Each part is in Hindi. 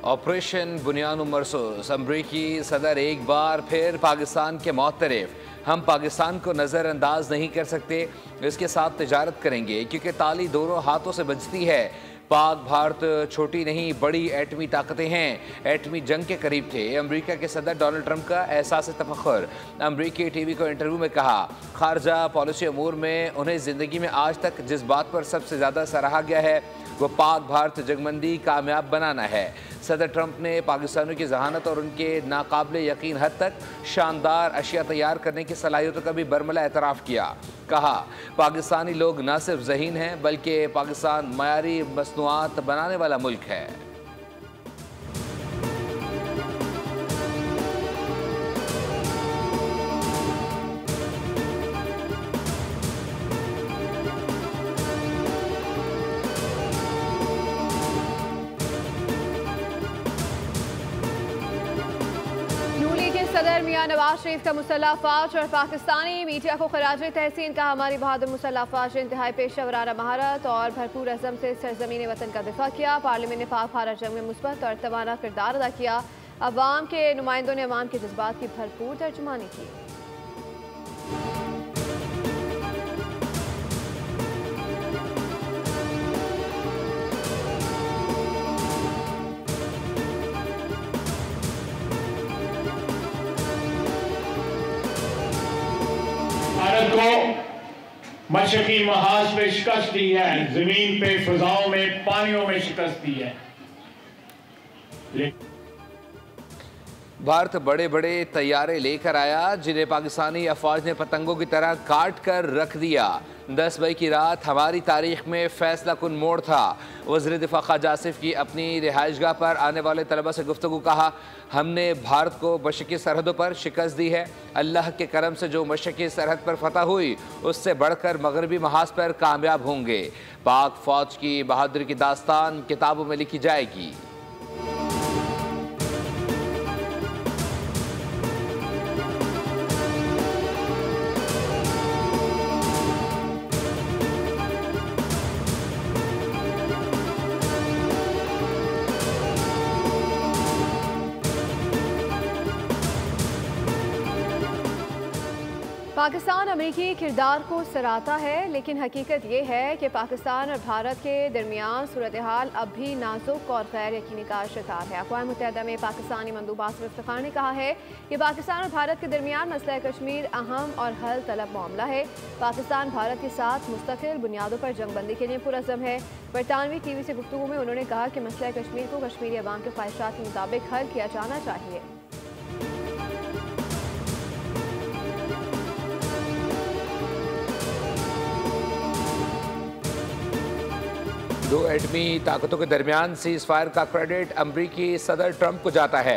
ऑपरेशन बुनियान मरसूस, अमरीकी सदर एक बार फिर पाकिस्तान के मुतरफ। हम पाकिस्तान को नज़रअंदाज नहीं कर सकते, इसके साथ तिजारत करेंगे क्योंकि ताली दोनों हाथों से बजती है। पाक भारत छोटी नहीं बड़ी एटमी ताकतें हैं, एटमी जंग के करीब थे। अमेरिका के सदर डोनाल्ड ट्रंप का एहसास तफख्खुर। अमरीकी टीवी को इंटरव्यू में कहा, खारजा पॉलिसी अमूर में उन्हें ज़िंदगी में आज तक जिस बात पर सबसे ज़्यादा सराहा गया है वो पाक भारत जंगबंदी कामयाब बनाना है। सदर ट्रंप ने पाकिस्तानियों की जहानत और उनके नाकाबिले यकीन हद तक शानदार अशिया तैयार करने की सलाहियतों का भी बरमला एतराफ़ किया। कहा, पाकिस्तानी लोग न सिर्फ ज़हीन हैं बल्कि पाकिस्तान मयारी मसनूआत बनाने वाला मुल्क है। सदर मियां नवाज शरीफ का मुसल्लह फ़ौज और पाकिस्तानी मीडिया को खराज तहसीन कहा, हमारी बहादुर मुसल्लह फ़ौज इंतहाई पेशेवराना महारत और भरपूर अज़म से सरज़मीन वतन का दिफा किया। पार्लियामेंट ने पाक भारत जंग में मुस्बत और तवाना किरदार अदा किया। अवाम के नुमाइंदों ने अवाम के जज्बात की भरपूर तर्जुमानी की। भारत को मशरकी महाज पे शिकस्त दी है, जमीन पे, फिजाओं में, पानियों में शिकस्त दी है। भारत बड़े बड़े तैयारे लेकर आया जिन्हें पाकिस्तानी अफवाज ने पतंगों की तरह काट कर रख दिया। 10 मई की रात हमारी तारीख में फैसला कुन मोड़ था। वज़ीर दिफा ख्वाजा आसिफ की अपनी रिहाइशगाह पर आने वाले तलबा से गुफ्तगू। कहा, हमने भारत को मशरकी सरहदों पर शिकस्त दी है। अल्लाह के करम से जो मशरकी सरहद पर फतह हुई उससे बढ़कर मगरबी महाज पर कामयाब होंगे। पाक फौज की बहादुरी की दास्तान किताबों में लिखी जाएगी। पाकिस्तान अमेरिकी किरदार को सराहता है, लेकिन हकीकत यह है कि पाकिस्तान और भारत के दरमियान सूरत हाल अब भी नाजुक और गैर यकीनी का शिकार है। अक़वाम मुत्तहिदा में पाकिस्तानी मंदूब आसिफ इफ्तिखार ने कहा है कि पाकिस्तान और भारत के दरमियान मसला कश्मीर अहम और हल तलब मामला है। पाकिस्तान भारत के साथ मुस्तकिल बुनियादों पर जंगबंदी के लिए पुरअज़म है। बरतानवी टीवी से गुफ्तगू में उन्होंने कहा कि मसला कश्मीर को कश्मीरी अवाम के ख्वाहिशात के मुताबिक हल किया जाना चाहिए। दो एटमी ताकतों के दरमियान सीज़ फायर का क्रेडिट अमरीकी सदर ट्रंप को जाता है।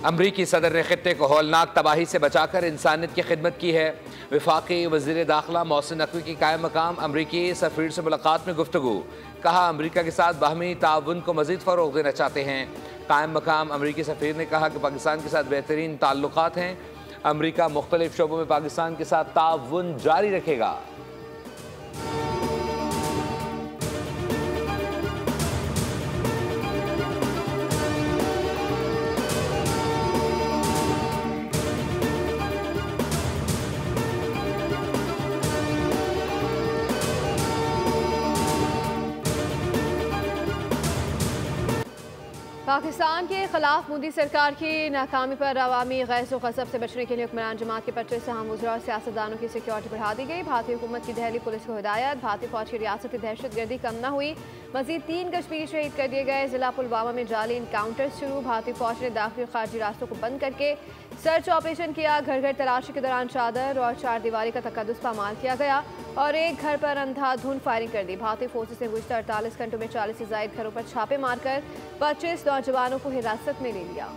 अमरीकी सदर ने खित्ते को हौलनाक तबाही से बचाकर इंसानियत की खिदमत की है। वफाकी वज़ीर दाखिला मोहसिन नकवी की कायम मकाम अमरीकी सफ़ीर से मुलाकात में गुफ्तगू। कहा, अमरीका के साथ बाहमी ताउन को मज़ीद फ़रोग़ देना चाहते हैं। कायम मकाम अमरीकी सफ़ीर ने कहा कि पाकिस्तान के साथ बेहतरीन ताल्लुक़ात हैं। अमरीका मुख्तलिफ़ शोबों में पाकिस्तान के साथ ताउन जारी रखेगा। पाकिस्तान के खिलाफ मोदी सरकार की नाकामी पर अवामी गैज़ व ग़ज़ब से बचने के लिए हुक्मरान जमात के 25 अहम वज़रा और सियासतदानों की सिक्योरिटी बढ़ा दी गई। भारतीय हुकूमत की दहली पुलिस को हिदायत, भारतीय फौज की रियासती दहशतगर्दी कम न हुई। मज़ीद 3 कश्मीरी शहीद कर दिए गए। ज़िला पुलवामा में जाली इनकाउंटर्स शुरू। भारतीय फौज ने दाखिली और खारजी रास्तों को बंद करके सर्च ऑपरेशन किया। घर घर तलाशी के दौरान चादर और 4 दीवारी का तकद्दुस पामाल किया गया और एक घर पर अंधाधुंध फायरिंग कर दी। भारतीय फोर्सेस ने गुज़श्ता 48 घंटों में 40 से ज़ायद घरों पर छापे मारकर 25 नौजवानों को हिरासत में ले लिया।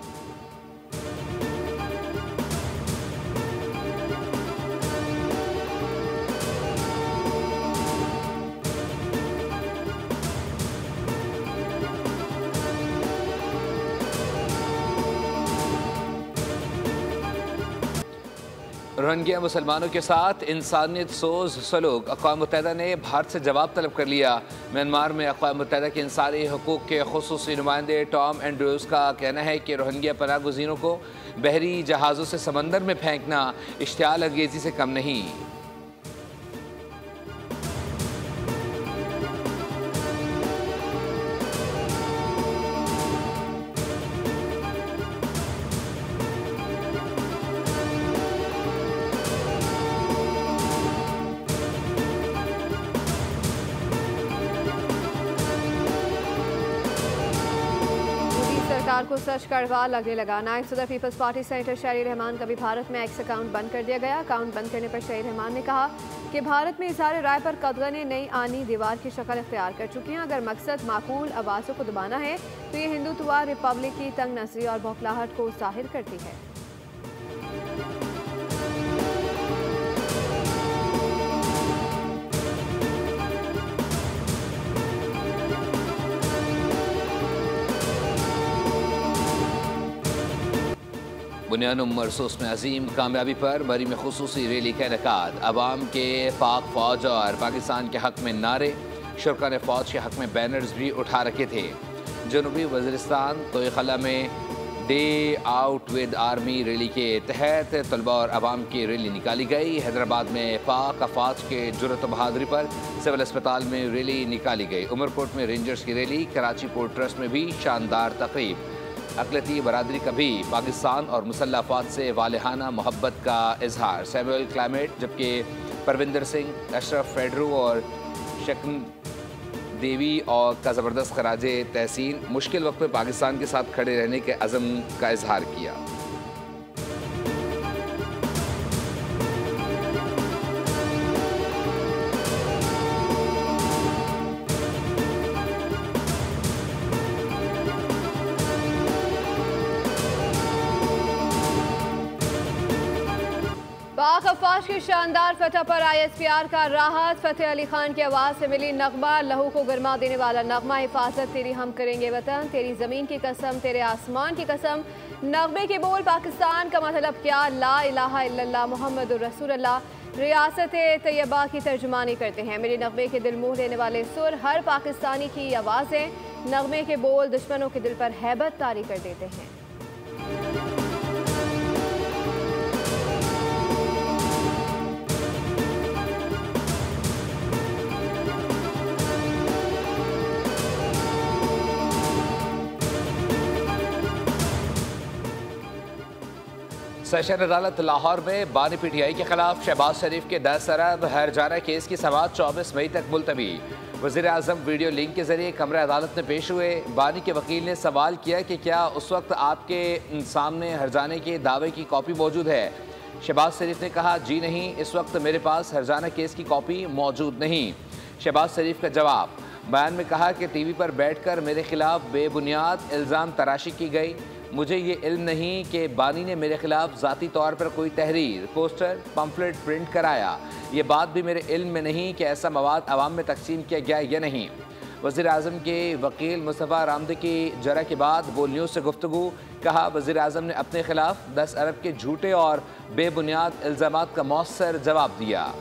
रोहिंग्या मुसलमानों के साथ इंसानियत सोज सलूक, अक़वाम मुत्तहिदा ने भारत से जवाब तलब कर लिया। म्यांमार में अक़वाम मुत्तहिदा के इंसानी हकूक़ के ख़ुसूसी नुमाइंदे टॉम एंड्रूज़ का कहना है कि रोहिंग्या पनाह गुज़ीरों को बहरी जहाज़ों से समंदर में फेंकना इश्तियाल अंगेज़ी से कम नहीं। सरकार को सच कड़वा लगने लगा। नायब सदर पीपल्स पार्टी सेनेटर शहरी रहमान का भी भारत में एक्स अकाउंट बंद कर दिया गया। अकाउंट बंद करने पर शहरी रहमान ने कहा कि भारत में इज़हार राय पर कदगने नई आनी दीवार की शक्ल इख्तियार कर चुकी हैं। अगर मकसद माकूल आवाज़ों को दबाना है तो ये हिंदुत्व रिपब्लिक की तंग नजरी और बौखलाहट को जाहिर करती है। बुनियाद मरसूस में अजीम कामयाबी पर मरी में खुसूसी रैली का इनेकाद। अवाम के पाक फ़ौज और पाकिस्तान के हक़ में नारे, शुरका ने फ़ौज के हक़ में बैनर्स भी उठा रखे थे। जनूबी वज़ीरिस्तान तोयखला में day out with army rally के तहत तलबा और अवाम की रैली निकाली गई। हैदराबाद में पाक अफवाज के जुर्रत व बहादुरी पर सिविल अस्पताल में रैली निकाली गई। उमरकोट में रेंजर्स की रैली, कराची पोर्ट ट्रस्ट में भी शानदार तकरीब। अक़लियती बरादरी का भी पाकिस्तान और मुसल्लह अफ़वाज से वालिहाना मोहब्बत का इजहार। सैमुअल क्लाइमेट, जबकि परविंदर सिंह, अशरफ फेडरू और शकन देवी और का ज़बरदस्त खराज तहसीन मुश्किल वक्त में पाकिस्तान के साथ खड़े रहने के अज़म का इजहार किया। पाक अफवाज की शानदार फतह पर ISPR का राहत। फतेह अली खान की आवाज़ से मिली नगमा, लहू को गरमा देने वाला नगमा। हिफाजत तेरी हम करेंगे वतन, तेरी ज़मीन की कसम, तेरे आसमान की कसम। नगमे के बोल पाकिस्तान का मतलब क्या, ला इलाहा इल्लल्लाह मुहम्मदुर रसूलुल्लाह रियासत तैयबा की तर्जुमानी करते हैं। मेरे नगमे के दिल मोह लेने वाले सुर, हर पाकिस्तानी की आवाज़ें। नगमे के बोल दुश्मनों के दिल पर हैबत तारी कर देते हैं। सेशन अदालत लाहौर में बानी PTI के खिलाफ शहबाज शरीफ के 10 अरब हर्जाना केस की समाअत 24 मई तक मुलतवी। वज़ीर आज़म वीडियो लिंक के जरिए कमरे अदालत में पेश हुए। बानी के वकील ने सवाल किया कि क्या उस वक्त आपके सामने हर्जाने के दावे की कॉपी मौजूद है। शहबाज शरीफ ने कहा, जी नहीं, इस वक्त मेरे पास हर्जाना केस की कॉपी मौजूद नहीं। शहबाज शरीफ का जवाब, बयान में कहा कि TV पर बैठकर मेरे खिलाफ बेबुनियाद इल्ज़ाम तराशी की गई। मुझे ये इल्म नहीं कि बानी ने मेरे खिलाफ ज़ाती तौर पर कोई तहरीर, पोस्टर, पम्फलेट प्रिंट कराया। ये बात भी मेरे इल्म में नहीं कि ऐसा मवाद आवाम में तकसीम किया गया या नहीं। वज़ीर आज़म के वकील मुस्तफ़ा रामदे की जरा के बाद बोल न्यूज़ से गुफ्तगू। कहा, वज़ीर आज़म ने अपने खिलाफ 10 अरब के झूठे और बेबुनियाद इल्ज़ामात का मौसर जवाब दिया।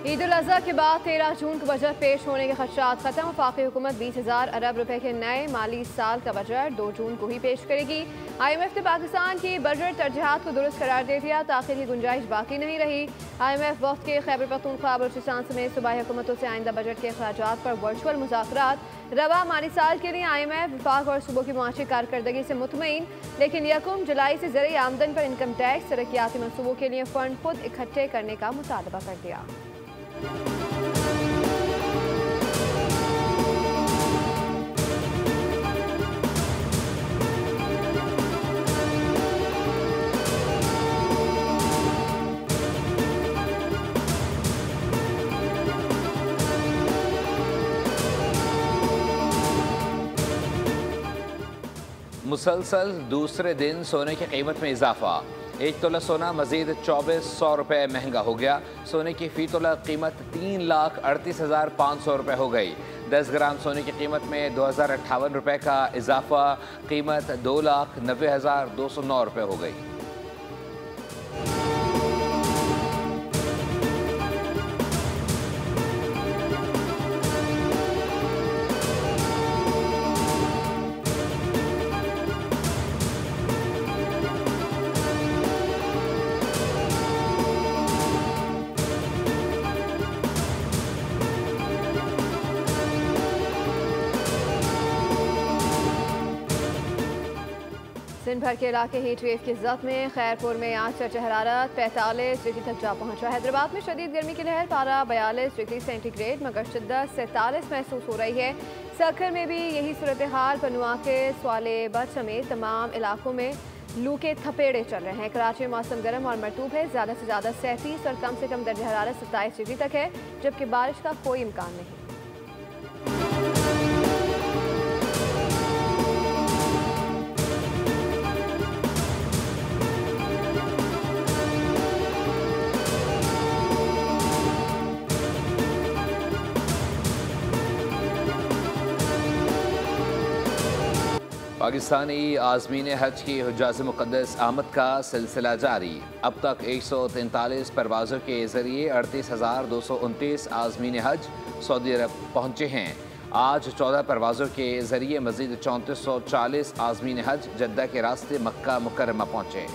ईद उल अज़हा के बाद 13 जून को बजट पेश होने के खदशात खत्म। वफाकी हुकूमत 20,000 अरब रुपए के नए माली साल का बजट 2 जून को ही पेश करेगी। IMF ने पाकिस्तान की बजट तरजीहात को दुरुस्त करार दे दिया। ताख़ीर की गुंजाइश बाकी नहीं रही। IMF वक्त के खैबर पख्तूनख्वा, बलूचिस्तान समेत सूबाई हुकूमतों से आइंदा बजट के अखराजात पर वर्चुअल मुज़ाकरात। रवा माली साल के लिए IMF विफाक और सूबों की मुआशी कारकर्दगी से मुतमईन, लेकिन 1 जुलाई से ज़रिए आमदन पर इनकम टैक्स, तरक्याती मनसूबों के लिए फ़ंड खुद इकट्ठे करने का मुतालबा कर दिया। मुसलसल दूसरे दिन सोने की कीमत में इजाफा। 1 तोला सोना मजीद 2400 रुपये महंगा हो गया। सोने की फ़ी तोला कीमत 3,38,500 रुपये हो गई। 10 ग्राम सोने की कीमत में 2058 रुपये का इजाफा। कीमत 2,90,209 रुपये हो गई। दिन भर के इलाके हीट वेव की जद में। खैरपुर में आज चर्चा हरारत 45 डिग्री तक जा पहुंचा। हैदराबाद में शदीद गर्मी की लहर, पारा 42 डिग्री सेंटीग्रेड मगर शिद्दत 47 महसूस हो रही है। सखर में भी यही सूरत हाल। पनुआ के स्वाले बट समेत तमाम इलाकों में लू के थपेड़े चल रहे हैं। कराची में मौसम गर्म और मरतूब है। ज़्यादा से ज़्यादा 37 और कम से कम दर्जा हरारत 27 डिग्री तक है, जबकि बारिश का कोई इम्कान नहीं। पाकिस्तानी आज़मीन हज की हुज्जाज मुक़द्दस आमद का सिलसिला जारी। अब तक 143 परवाज़ों के ज़रिए 38,229 आज़मीन हज सऊदी अरब पहुँचे हैं। आज 14 परवाज़ों के ज़रिए मज़ीद 3440 आज़मीन हज जद्दा के रास्ते मक्का मुकर्रमा पहुँचे।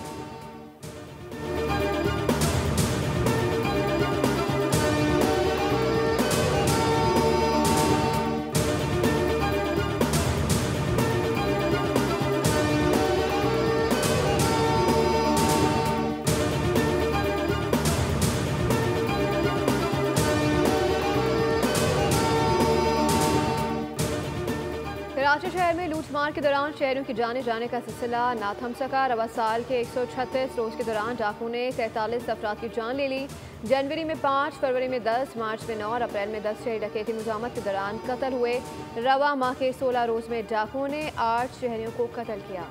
कराची शहर में लूटमार के दौरान शहरों की जाने का सिलसिला ना थम सका। रवा साल के 136 रोज़ के दौरान डाकू ने 43 अफराद की जान ले ली। जनवरी में 5, फरवरी में 10, मार्च में 9 और अप्रैल में 10 शहरी डकैती मुजामत के दौरान कत्ल हुए। रवा माह के 16 रोज़ में डाकुओं ने 8 शहरियों को कत्ल किया।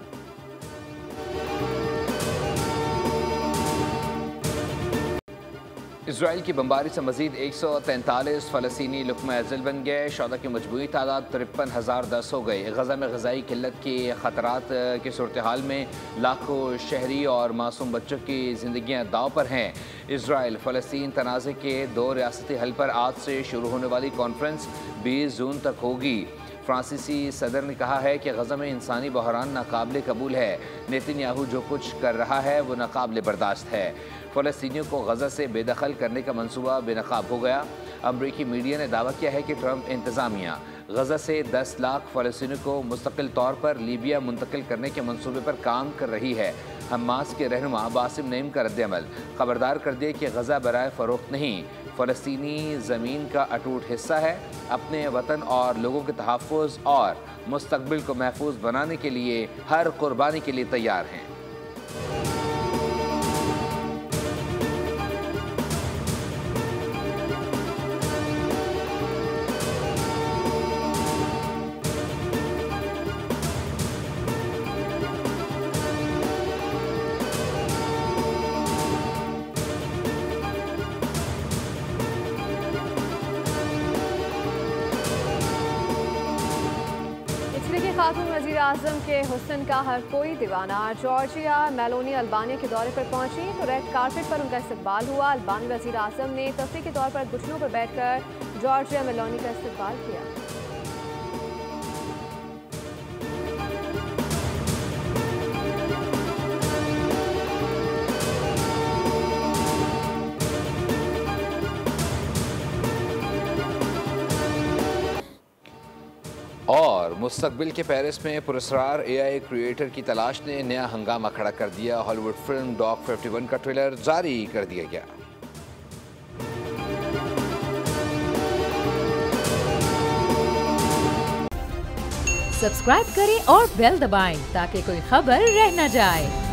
इसराइल की बमबारी से मजीद 143 फ़लस्तीनी लुक़्मा अज़ल बन गए। शोदा की मजमूई तादाद 53,010 हो गई। गज़ा में ग़ज़ाई किल्लत की ख़तरात की सूरत हाल में लाखों शहरी और मासूम बच्चों की ज़िंदगियाँ दाव पर हैं। इसराइल फ़लस्तीन तनाज़े के 2 रियासती हल पर आज से शुरू होने वाली कॉन्फ्रेंस 20 जून तक होगी। फ्रांसीसी सदर ने कहा है कि गज़ा में इंसानी बहरान नाकाबिले कबूल है। नेतन्याहू जो कुछ कर रहा है वो नाकाबिले बर्दाश्त है। फ़लस्तीनियों को गज़ा से बेदखल करने का मंसूबा बेनकाब हो गया। अमरीकी मीडिया ने दावा किया है कि ट्रंप इंतज़ामिया गज़ा से 10 लाख फ़लस्तीनियों को मुस्तकिल तौर पर लीबिया मुंतकिल करने के मंसूबे पर काम कर रही है। हमास के रहनुमा बासिम नईम का रद्द-ए-अमल खबरदार कर दिया कि गज़ा बराए फ़रोख्त नहीं, फ़लस्तीनी ज़मीन का अटूट हिस्सा है। अपने वतन और लोगों के तहफ़्फ़ुज़ और मुस्तक़बिल को महफूज बनाने के लिए हर कुर्बानी के लिए तैयार हैं। खातून वज़ीर आज़म के हुस्न का हर कोई दीवाना। जॉर्जिया मेलोनी अल्बानिया के दौरे पर पहुंची तो रेड कारपेट पर उनका इस्तकबाल हुआ। अल्बानी वज़ीर आज़म ने तफरीह के तौर पर घुटनों पर बैठकर जॉर्जिया मेलोनी का इस्तकबाल किया। और मुस्तकबिल के पेरिस में पुरस्कार AI क्रिएटर की तलाश ने नया हंगामा खड़ा कर दिया। हॉलीवुड फिल्म डॉग 51 का ट्रेलर जारी कर दिया गया। सब्सक्राइब करें और बेल दबाएं ताकि कोई खबर रह न जाए।